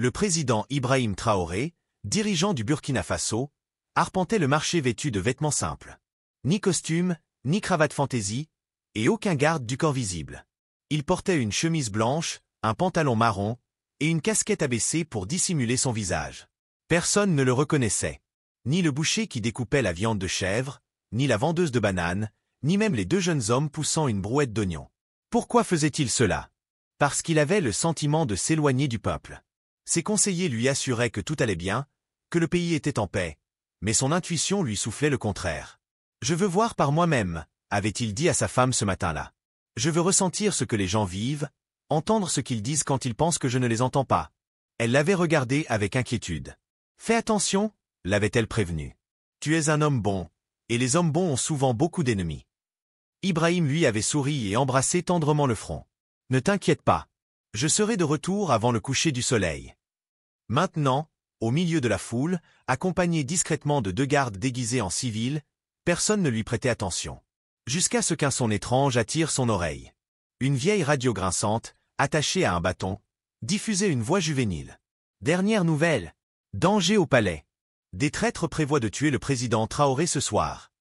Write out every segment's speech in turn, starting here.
Le président Ibrahim Traoré, dirigeant du Burkina Faso, arpentait le marché vêtu de vêtements simples. Ni costume, ni cravate fantaisie, et aucun garde du corps visible. Il portait une chemise blanche, un pantalon marron, et une casquette abaissée pour dissimuler son visage. Personne ne le reconnaissait. Ni le boucher qui découpait la viande de chèvre, ni la vendeuse de bananes, ni même les deux jeunes hommes poussant une brouette d'oignons. Pourquoi faisait-il cela? Parce qu'il avait le sentiment de s'éloigner du peuple. Ses conseillers lui assuraient que tout allait bien, que le pays était en paix, mais son intuition lui soufflait le contraire. « Je veux voir par moi-même », avait-il dit à sa femme ce matin-là. « Je veux ressentir ce que les gens vivent, entendre ce qu'ils disent quand ils pensent que je ne les entends pas. » Elle l'avait regardé avec inquiétude. « Fais attention », l'avait-elle prévenu. « Tu es un homme bon, et les hommes bons ont souvent beaucoup d'ennemis. » Ibrahim lui avait souri et embrassé tendrement le front. « Ne t'inquiète pas. Je serai de retour avant le coucher du soleil. » Maintenant, au milieu de la foule, accompagné discrètement de deux gardes déguisés en civil, personne ne lui prêtait attention. Jusqu'à ce qu'un son étrange attire son oreille. Une vieille radio grinçante, attachée à un bâton, diffusait une voix juvénile. « Dernière nouvelle. Danger au palais. Des traîtres prévoient de tuer le président Traoré ce soir. »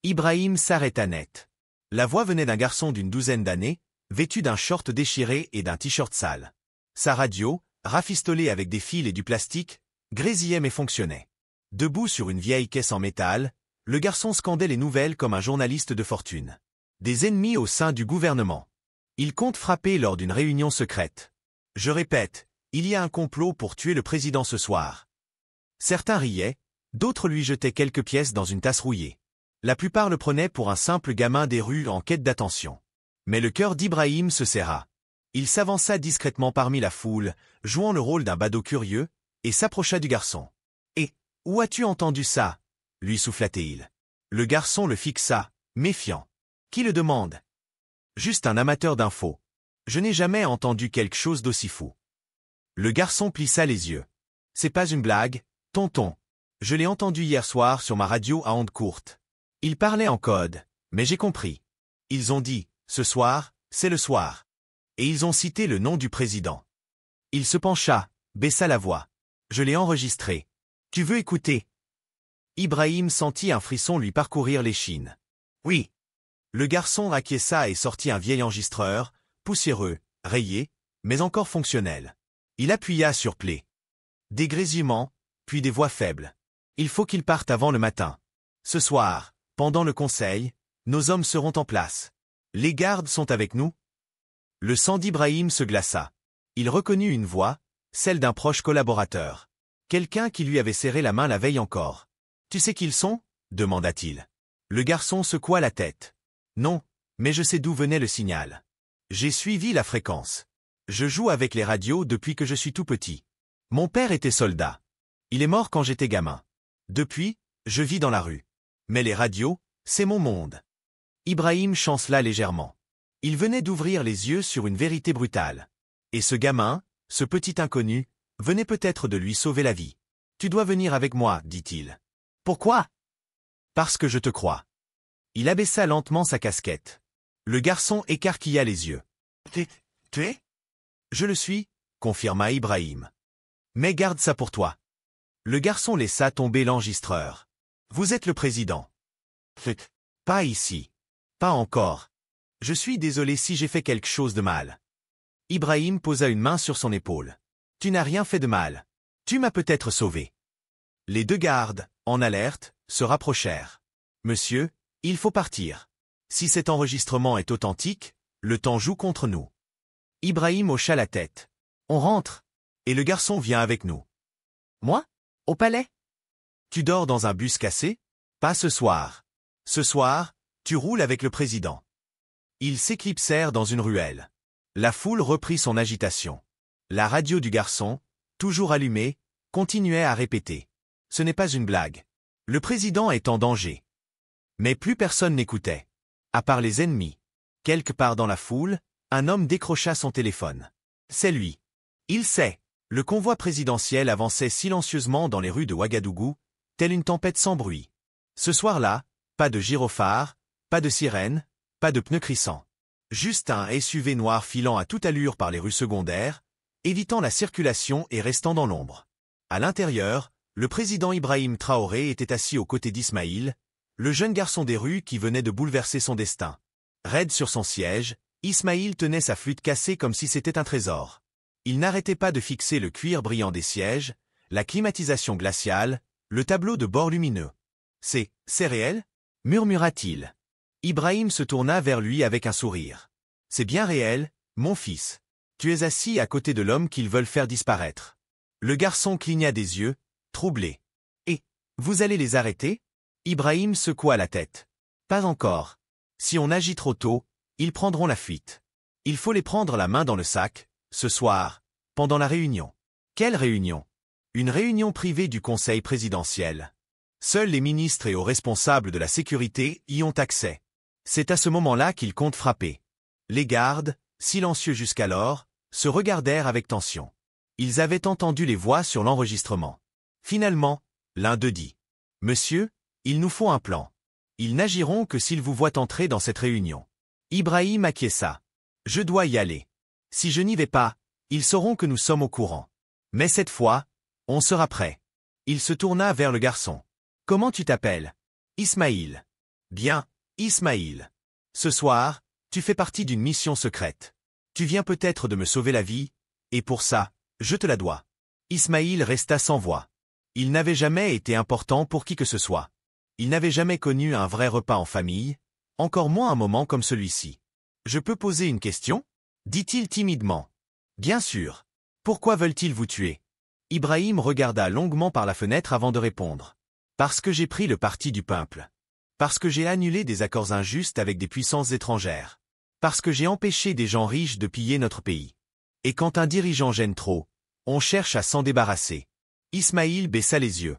Ibrahim s'arrêta net. La voix venait d'un garçon d'une douzaine d'années, vêtu d'un short déchiré et d'un t-shirt sale. Sa radio, rafistolée avec des fils et du plastique, grésillait mais fonctionnait. Debout sur une vieille caisse en métal, le garçon scandait les nouvelles comme un journaliste de fortune. Des ennemis au sein du gouvernement. Il compte frapper lors d'une réunion secrète. Je répète, il y a un complot pour tuer le président ce soir. Certains riaient, d'autres lui jetaient quelques pièces dans une tasse rouillée. La plupart le prenaient pour un simple gamin des rues en quête d'attention. Mais le cœur d'Ibrahim se serra. Il s'avança discrètement parmi la foule, jouant le rôle d'un badaud curieux, et s'approcha du garçon. « Et, où as-tu entendu ça ?» lui souffla-t-il. Le garçon le fixa, méfiant. « Qui le demande ?»« Juste un amateur d'infos. Je n'ai jamais entendu quelque chose d'aussi fou. » Le garçon plissa les yeux. « C'est pas une blague, tonton. Je l'ai entendu hier soir sur ma radio à ondes courtes. Il parlait en code, mais j'ai compris. Ils ont dit, ce soir, c'est le soir. Et ils ont cité le nom du président. » Il se pencha, baissa la voix. « Je l'ai enregistré. Tu veux écouter ?» Ibrahim sentit un frisson lui parcourir l'échine. « Oui. » Le garçon acquiesça et sortit un vieil enregistreur, poussiéreux, rayé, mais encore fonctionnel. Il appuya sur play. Des grésillements, puis des voix faibles. « Il faut qu'il parte avant le matin. Ce soir, pendant le conseil, nos hommes seront en place. Les gardes sont avec nous ?» Le sang d'Ibrahim se glaça. Il reconnut une voix, celle d'un proche collaborateur. Quelqu'un qui lui avait serré la main la veille encore. « Tu sais qui ils sont ?» demanda-t-il. Le garçon secoua la tête. « Non, mais je sais d'où venait le signal. J'ai suivi la fréquence. Je joue avec les radios depuis que je suis tout petit. Mon père était soldat. Il est mort quand j'étais gamin. Depuis, je vis dans la rue. Mais les radios, c'est mon monde. » Ibrahim chancela légèrement. Il venait d'ouvrir les yeux sur une vérité brutale. Et ce gamin, ce petit inconnu, venait peut-être de lui sauver la vie. « Tu dois venir avec moi, » dit-il. « Pourquoi ?»« Parce que je te crois. » Il abaissa lentement sa casquette. Le garçon écarquilla les yeux. « Tu es ?»« Je le suis, » confirma Ibrahim. « Mais garde ça pour toi. » Le garçon laissa tomber l'enregistreur. « Vous êtes le président. »« Pas ici. Pas encore. Je suis désolé si j'ai fait quelque chose de mal. » Ibrahim posa une main sur son épaule. « Tu n'as rien fait de mal. Tu m'as peut-être sauvé. » Les deux gardes, en alerte, se rapprochèrent. « Monsieur, il faut partir. Si cet enregistrement est authentique, le temps joue contre nous. » Ibrahim hocha la tête. « On rentre. Et le garçon vient avec nous. »« Moi? Au palais? » « Tu dors dans un bus cassé? Pas ce soir. Ce soir, tu roules avec le président. » Ils s'éclipsèrent dans une ruelle. La foule reprit son agitation. La radio du garçon, toujours allumée, continuait à répéter. « Ce n'est pas une blague. Le président est en danger. » Mais plus personne n'écoutait. À part les ennemis. Quelque part dans la foule, un homme décrocha son téléphone. C'est lui. Il sait. Le convoi présidentiel avançait silencieusement dans les rues de Ouagadougou, telle une tempête sans bruit. Ce soir-là, pas de gyrophare, pas de sirène, pas de pneus crissants. Juste un SUV noir filant à toute allure par les rues secondaires, évitant la circulation et restant dans l'ombre. À l'intérieur, le président Ibrahim Traoré était assis aux côtés d'Ismaïl, le jeune garçon des rues qui venait de bouleverser son destin. Raide sur son siège, Ismaïl tenait sa flûte cassée comme si c'était un trésor. Il n'arrêtait pas de fixer le cuir brillant des sièges, la climatisation glaciale, le tableau de bord lumineux. « C'est réel » murmura-t-il. Ibrahim se tourna vers lui avec un sourire. « C'est bien réel, mon fils. Tu es assis à côté de l'homme qu'ils veulent faire disparaître. » Le garçon cligna des yeux, troublé. « Et, vous allez les arrêter » Ibrahim secoua la tête. « Pas encore. Si on agit trop tôt, ils prendront la fuite. Il faut les prendre la main dans le sac, ce soir, pendant la réunion. » Quelle réunion? Une réunion privée du Conseil présidentiel. Seuls les ministres et hauts responsables de la sécurité y ont accès. C'est à ce moment-là qu'ils comptent frapper. Les gardes, silencieux jusqu'alors, se regardèrent avec tension. Ils avaient entendu les voix sur l'enregistrement. Finalement, l'un d'eux dit « Monsieur, il nous faut un plan. Ils n'agiront que s'ils vous voient entrer dans cette réunion. » Ibrahim acquiesça. « Je dois y aller. Si je n'y vais pas, ils sauront que nous sommes au courant. Mais cette fois, on sera prêt. » Il se tourna vers le garçon. « Comment tu t'appelles ?»« Ismaïl. »« Bien, Ismaïl. Ce soir, tu fais partie d'une mission secrète. Tu viens peut-être de me sauver la vie, et pour ça, je te la dois. » Ismaïl resta sans voix. Il n'avait jamais été important pour qui que ce soit. Il n'avait jamais connu un vrai repas en famille, encore moins un moment comme celui-ci. « Je peux poser une question ?» dit-il timidement. « Bien sûr. Pourquoi veulent-ils vous tuer ?» Ibrahim regarda longuement par la fenêtre avant de répondre. « Parce que j'ai pris le parti du peuple. Parce que j'ai annulé des accords injustes avec des puissances étrangères. Parce que j'ai empêché des gens riches de piller notre pays. Et quand un dirigeant gêne trop, on cherche à s'en débarrasser. » Ismaïl baissa les yeux.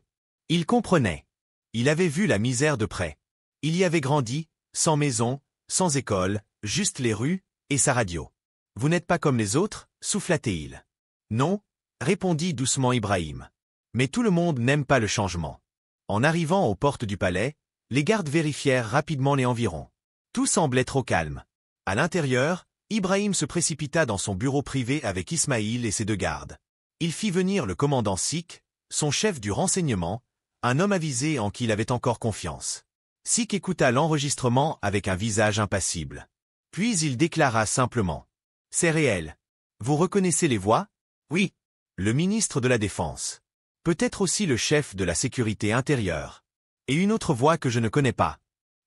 Il comprenait. Il avait vu la misère de près. Il y avait grandi, sans maison, sans école, juste les rues, et sa radio. « Vous n'êtes pas comme les autres » souffla-t-il. « Non » répondit doucement Ibrahim. « Mais tout le monde n'aime pas le changement. » En arrivant aux portes du palais, les gardes vérifièrent rapidement les environs. Tout semblait trop calme. À l'intérieur, Ibrahim se précipita dans son bureau privé avec Ismaïl et ses deux gardes. Il fit venir le commandant Sik, son chef du renseignement, un homme avisé en qui il avait encore confiance. Sik écouta l'enregistrement avec un visage impassible. Puis il déclara simplement. « C'est réel. Vous reconnaissez les voix ?»« Oui. » Le ministre de la Défense. Peut-être aussi le chef de la sécurité intérieure. Et une autre voix que je ne connais pas.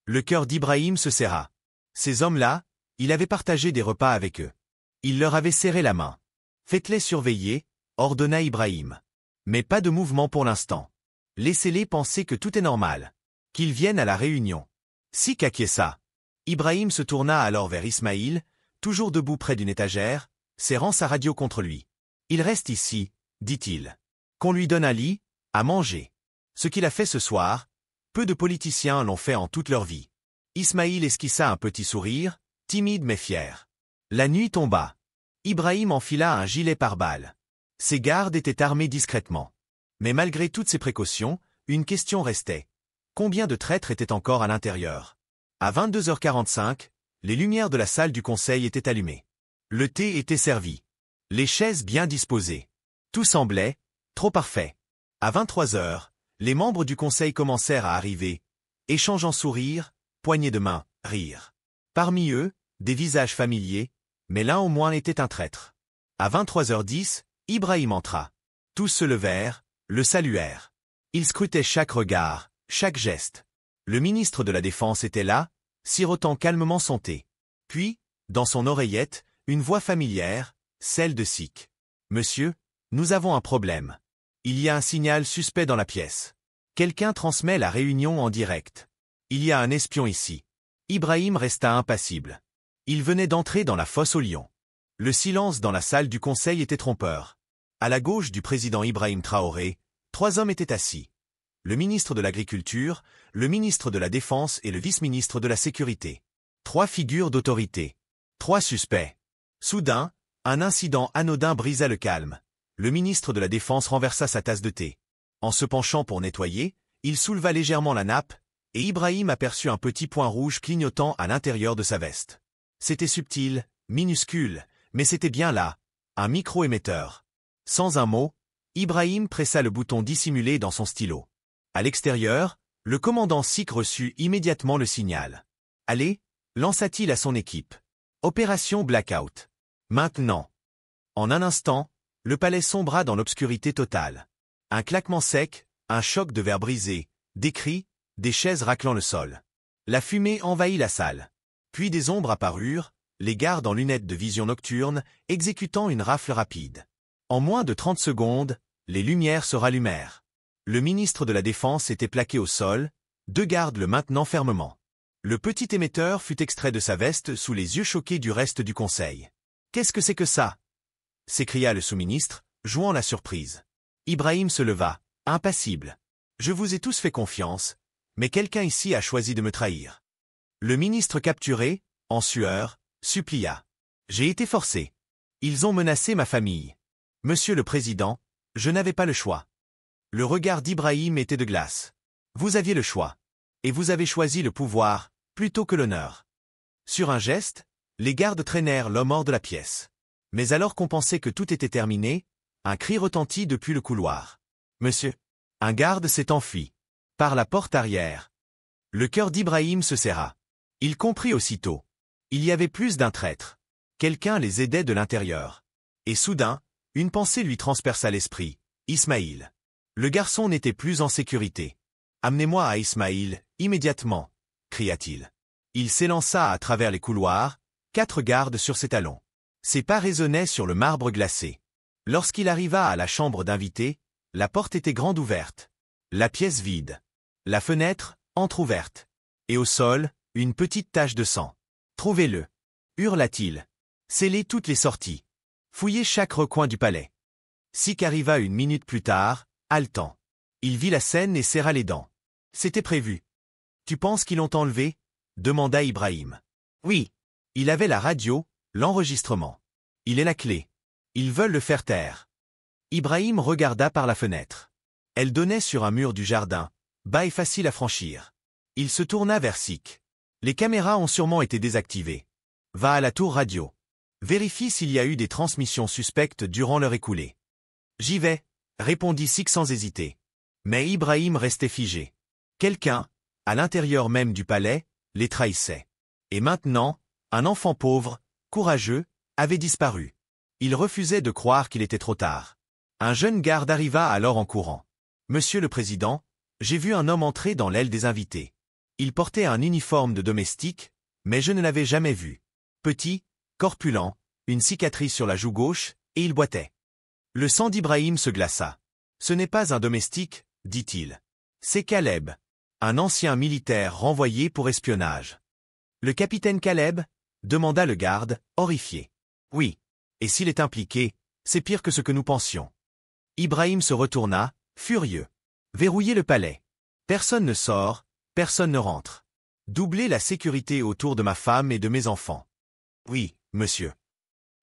Le cœur d'Ibrahim se serra. Ces hommes-là, il avait partagé des repas avec eux. Il leur avait serré la main. « Faites-les surveiller » ordonna Ibrahim. Mais pas de mouvement pour l'instant. Laissez-les penser que tout est normal. Qu'ils viennent à la réunion. Sik acquiesça. Ibrahim se tourna alors vers Ismaïl, toujours debout près d'une étagère, serrant sa radio contre lui. « Il reste ici, » dit-il. « Qu'on lui donne un lit, à manger. Ce qu'il a fait ce soir, peu de politiciens l'ont fait en toute leur vie. » Ismaïl esquissa un petit sourire, timide mais fier. La nuit tomba. Ibrahim enfila un gilet pare-balles. Ses gardes étaient armés discrètement. Mais malgré toutes ces précautions, une question restait. Combien de traîtres étaient encore à l'intérieur? À 22h45, les lumières de la salle du conseil étaient allumées. Le thé était servi. Les chaises bien disposées. Tout semblait trop parfait. À 23h, les membres du conseil commencèrent à arriver, échangeant sourires, poignées de main, rires. Parmi eux, des visages familiers, mais l'un au moins était un traître. À 23h10, Ibrahim entra. Tous se levèrent, le saluèrent. Ils scrutaient chaque regard, chaque geste. Le ministre de la Défense était là, sirotant calmement son thé. Puis, dans son oreillette, une voix familière, celle de Sik. « Monsieur, nous avons un problème. Il y a un signal suspect dans la pièce. Quelqu'un transmet la réunion en direct. Il y a un espion ici. » Ibrahim resta impassible. Il venait d'entrer dans la fosse aux lions. Le silence dans la salle du conseil était trompeur. À la gauche du président Ibrahim Traoré, 3 hommes étaient assis. Le ministre de l'Agriculture, le ministre de la Défense et le vice-ministre de la Sécurité. 3 figures d'autorité. 3 suspects. Soudain, un incident anodin brisa le calme. Le ministre de la Défense renversa sa tasse de thé. En se penchant pour nettoyer, il souleva légèrement la nappe, et Ibrahim aperçut un petit point rouge clignotant à l'intérieur de sa veste. C'était subtil, minuscule, mais c'était bien là, Un micro-émetteur. Sans un mot, Ibrahim pressa le bouton dissimulé dans son stylo. À l'extérieur, le commandant SIC reçut immédiatement le signal. « Allez » lança-t-il à son équipe. « Opération Blackout. Maintenant » En un instant, le palais sombra dans l'obscurité totale. Un claquement sec, un choc de verre brisé, des cris, des chaises raclant le sol. La fumée envahit la salle. Puis des ombres apparurent, les gardes en lunettes de vision nocturne, exécutant une rafle rapide. En moins de 30 secondes, les lumières se rallumèrent. Le ministre de la Défense était plaqué au sol, 2 gardes le maintenant fermement. Le petit émetteur fut extrait de sa veste sous les yeux choqués du reste du conseil. « Qu'est-ce que c'est que ça » s'écria le sous-ministre, jouant la surprise. Ibrahim se leva, impassible. « Je vous ai tous fait confiance, mais quelqu'un ici a choisi de me trahir. » Le ministre capturé, en sueur, supplia. « J'ai été forcé. Ils ont menacé ma famille. Monsieur le Président, je n'avais pas le choix. » Le regard d'Ibrahim était de glace. « Vous aviez le choix. Et vous avez choisi le pouvoir, plutôt que l'honneur. » Sur un geste, les gardes traînèrent l'homme hors de la pièce. Mais alors qu'on pensait que tout était terminé, un cri retentit depuis le couloir. « Monsieur !» Un garde s'est enfui. Par la porte arrière. Le cœur d'Ibrahim se serra. Il comprit aussitôt. Il y avait plus d'un traître. Quelqu'un les aidait de l'intérieur. Et soudain, une pensée lui transperça l'esprit. Ismaïl. Le garçon n'était plus en sécurité. « Amenez-moi à Ismaïl, immédiatement » cria-t-il. Il s'élança à travers les couloirs, 4 gardes sur ses talons. Ses pas résonnaient sur le marbre glacé. Lorsqu'il arriva à la chambre d'invités, la porte était grande ouverte. La pièce vide. La fenêtre, entr'ouverte. Et au sol, une petite tache de sang. « Trouvez-le » hurla-t-il. « Scellez toutes les sorties. Fouillez chaque recoin du palais. » Sik arriva une minute plus tard, haletant. Il vit la scène et serra les dents. C'était prévu. « Tu penses qu'ils l'ont enlevé » demanda Ibrahim. « Oui. Il avait la radio, l'enregistrement. Il est la clé. Ils veulent le faire taire. » Ibrahim regarda par la fenêtre. Elle donnait sur un mur du jardin, bas et facile à franchir. Il se tourna vers Sik. « Les caméras ont sûrement été désactivées. Va à la tour radio. Vérifie s'il y a eu des transmissions suspectes durant l'heure écoulée. »« J'y vais » répondit Sik sans hésiter. Mais Ibrahim restait figé. Quelqu'un, à l'intérieur même du palais, les trahissait. Et maintenant, un enfant pauvre, courageux, avait disparu. Il refusait de croire qu'il était trop tard. Un jeune garde arriva alors en courant. « Monsieur le Président, j'ai vu un homme entrer dans l'aile des invités. Il portait un uniforme de domestique, mais je ne l'avais jamais vu. Petit, corpulent, une cicatrice sur la joue gauche, et il boitait. » Le sang d'Ibrahim se glaça. « Ce n'est pas un domestique, » dit-il. « C'est Caleb, un ancien militaire renvoyé pour espionnage. »« Le capitaine Caleb » demanda le garde, horrifié. « Oui. Et s'il est impliqué, c'est pire que ce que nous pensions. » Ibrahim se retourna, furieux. « Verrouillez le palais. Personne ne sort, personne ne rentre. Doublez la sécurité autour de ma femme et de mes enfants. »« Oui, monsieur. »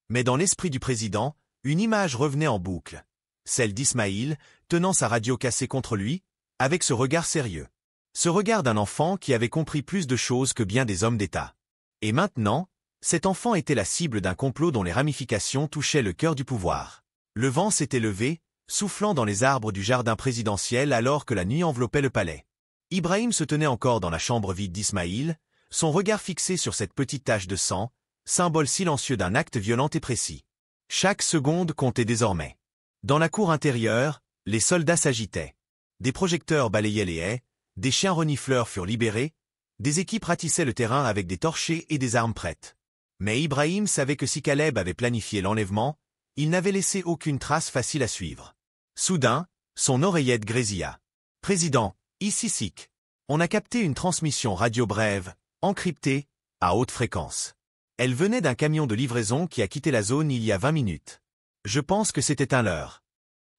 Mais dans l'esprit du président, une image revenait en boucle. Celle d'Ismaïl, tenant sa radio cassée contre lui, avec ce regard sérieux. Ce regard d'un enfant qui avait compris plus de choses que bien des hommes d'État. Et maintenant, cet enfant était la cible d'un complot dont les ramifications touchaient le cœur du pouvoir. Le vent s'était levé, soufflant dans les arbres du jardin présidentiel alors que la nuit enveloppait le palais. Ibrahim se tenait encore dans la chambre vide d'Ismaïl, son regard fixé sur cette petite tache de sang, symbole silencieux d'un acte violent et précis. Chaque seconde comptait désormais. Dans la cour intérieure, les soldats s'agitaient. Des projecteurs balayaient les haies, des chiens renifleurs furent libérés, des équipes ratissaient le terrain avec des torchers et des armes prêtes. Mais Ibrahim savait que si Caleb avait planifié l'enlèvement, il n'avait laissé aucune trace facile à suivre. Soudain, son oreillette grésilla. « Président, ici Sik. On a capté une transmission radio brève, encryptée, à haute fréquence. Elle venait d'un camion de livraison qui a quitté la zone il y a 20 minutes. Je pense que c'était un leurre.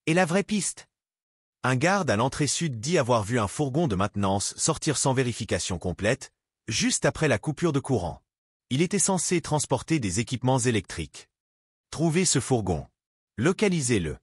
Et la vraie piste ? Un garde à l'entrée sud dit avoir vu un fourgon de maintenance sortir sans vérification complète, juste après la coupure de courant. Il était censé transporter des équipements électriques. Trouvez ce fourgon. Localisez-le. »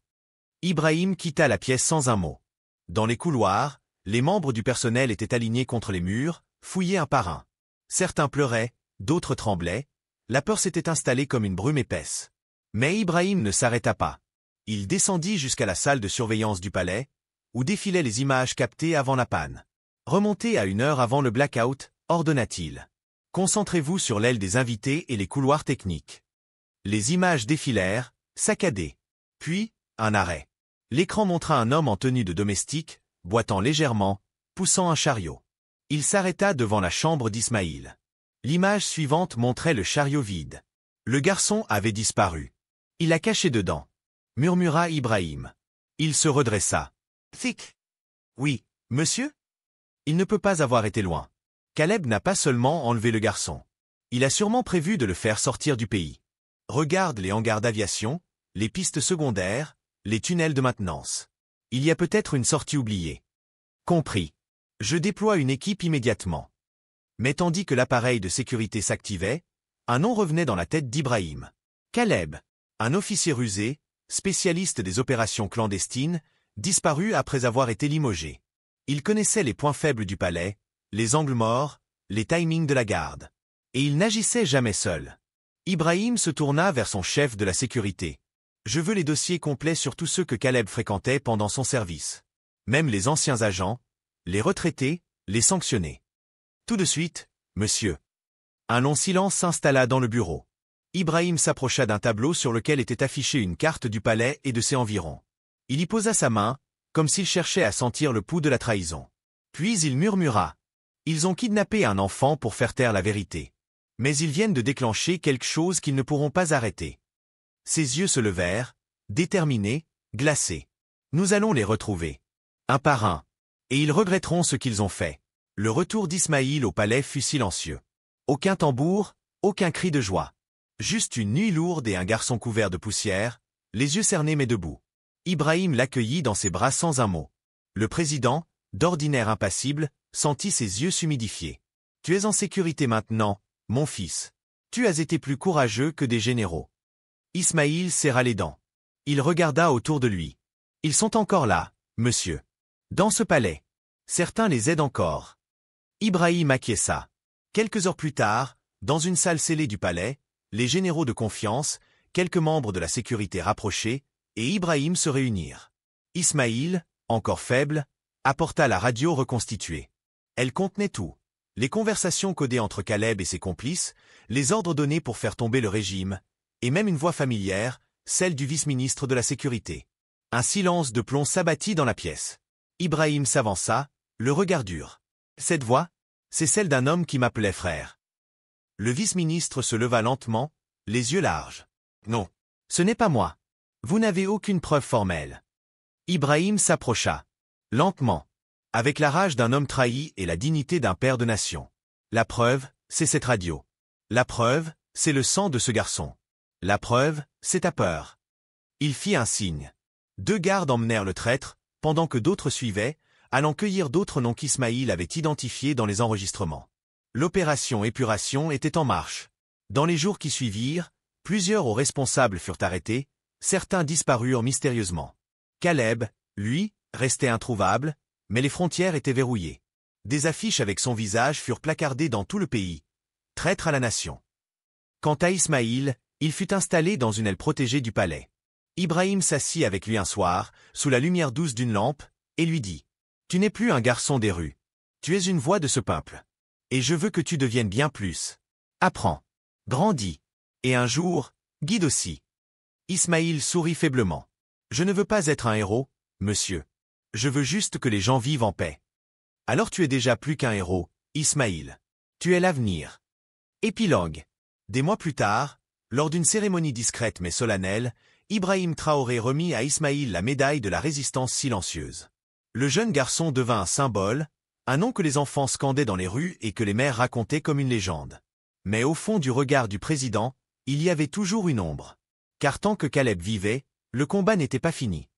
Ibrahim quitta la pièce sans un mot. Dans les couloirs, les membres du personnel étaient alignés contre les murs, fouillés un par un. Certains pleuraient, d'autres tremblaient. La peur s'était installée comme une brume épaisse. Mais Ibrahim ne s'arrêta pas. Il descendit jusqu'à la salle de surveillance du palais, où défilaient les images captées avant la panne. Remontez à 1 heure avant le blackout, ordonna-t-il. Concentrez-vous sur l'aile des invités et les couloirs techniques. Les images défilèrent, saccadées. Puis, un arrêt. L'écran montra un homme en tenue de domestique, boitant légèrement, poussant un chariot. Il s'arrêta devant la chambre d'Ismaïl. L'image suivante montrait le chariot vide. Le garçon avait disparu. Il a caché dedans, murmura Ibrahim. Il se redressa. Thick. Oui, monsieur? Il ne peut pas avoir été loin. Caleb n'a pas seulement enlevé le garçon. Il a sûrement prévu de le faire sortir du pays. Regarde les hangars d'aviation, les pistes secondaires, les tunnels de maintenance. Il y a peut-être une sortie oubliée. Compris. Je déploie une équipe immédiatement. Mais tandis que l'appareil de sécurité s'activait, un nom revenait dans la tête d'Ibrahim. Caleb, un officier rusé, spécialiste des opérations clandestines, disparu après avoir été limogé. Il connaissait les points faibles du palais, les angles morts, les timings de la garde. Et il n'agissait jamais seul. Ibrahim se tourna vers son chef de la sécurité. Je veux les dossiers complets sur tous ceux que Caleb fréquentait pendant son service. Même les anciens agents, les retraités, les sanctionnés. Tout de suite, monsieur. Un long silence s'installa dans le bureau. Ibrahim s'approcha d'un tableau sur lequel était affichée une carte du palais et de ses environs. Il y posa sa main, comme s'il cherchait à sentir le pouls de la trahison. Puis il murmura. Ils ont kidnappé un enfant pour faire taire la vérité. Mais ils viennent de déclencher quelque chose qu'ils ne pourront pas arrêter. Ses yeux se levèrent, déterminés, glacés. Nous allons les retrouver. Un par un. Et ils regretteront ce qu'ils ont fait. Le retour d'Ismaïl au palais fut silencieux. Aucun tambour, aucun cri de joie. Juste une nuit lourde et un garçon couvert de poussière, les yeux cernés mais debout. Ibrahim l'accueillit dans ses bras sans un mot. Le président, d'ordinaire impassible, sentit ses yeux s'humidifier. Tu es en sécurité maintenant, mon fils. Tu as été plus courageux que des généraux. Ismaïl serra les dents. Il regarda autour de lui. Ils sont encore là, monsieur. Dans ce palais. Certains les aident encore. Ibrahim acquiesça. Quelques heures plus tard, dans une salle scellée du palais, les généraux de confiance, quelques membres de la sécurité rapprochés, et Ibrahim se réunirent. Ismaïl, encore faible, apporta la radio reconstituée. Elle contenait tout. Les conversations codées entre Caleb et ses complices, les ordres donnés pour faire tomber le régime, et même une voix familière, celle du vice-ministre de la Sécurité. Un silence de plomb s'abattit dans la pièce. Ibrahim s'avança, le regard dur. Cette voix, c'est celle d'un homme qui m'appelait frère. Le vice-ministre se leva lentement, les yeux larges. Non, ce n'est pas moi. Vous n'avez aucune preuve formelle. Ibrahim s'approcha. Lentement. Avec la rage d'un homme trahi et la dignité d'un père de nation. La preuve, c'est cette radio. La preuve, c'est le sang de ce garçon. La preuve, c'est ta peur. Il fit un signe. 2 gardes emmenèrent le traître, pendant que d'autres suivaient, allant cueillir d'autres noms qu'Ismaïl avait identifiés dans les enregistrements. L'opération épuration était en marche. Dans les jours qui suivirent, plusieurs hauts responsables furent arrêtés, certains disparurent mystérieusement. Caleb, lui, restait introuvable, mais les frontières étaient verrouillées. Des affiches avec son visage furent placardées dans tout le pays. Traître à la nation. Quant à Ismaïl, il fut installé dans une aile protégée du palais. Ibrahim s'assit avec lui un soir, sous la lumière douce d'une lampe, et lui dit « Tu n'es plus un garçon des rues. Tu es une voix de ce peuple. Et je veux que tu deviennes bien plus. Apprends. Grandis. Et un jour, guide aussi. » Ismaïl sourit faiblement. « Je ne veux pas être un héros, monsieur. Je veux juste que les gens vivent en paix. » Alors tu es déjà plus qu'un héros, Ismaïl. Tu es l'avenir. Épilogue. Des mois plus tard, lors d'une cérémonie discrète mais solennelle, Ibrahim Traoré remit à Ismaïl la médaille de la résistance silencieuse. Le jeune garçon devint un symbole, un nom que les enfants scandaient dans les rues et que les mères racontaient comme une légende. Mais au fond du regard du président, il y avait toujours une ombre. Car tant que Caleb vivait, le combat n'était pas fini.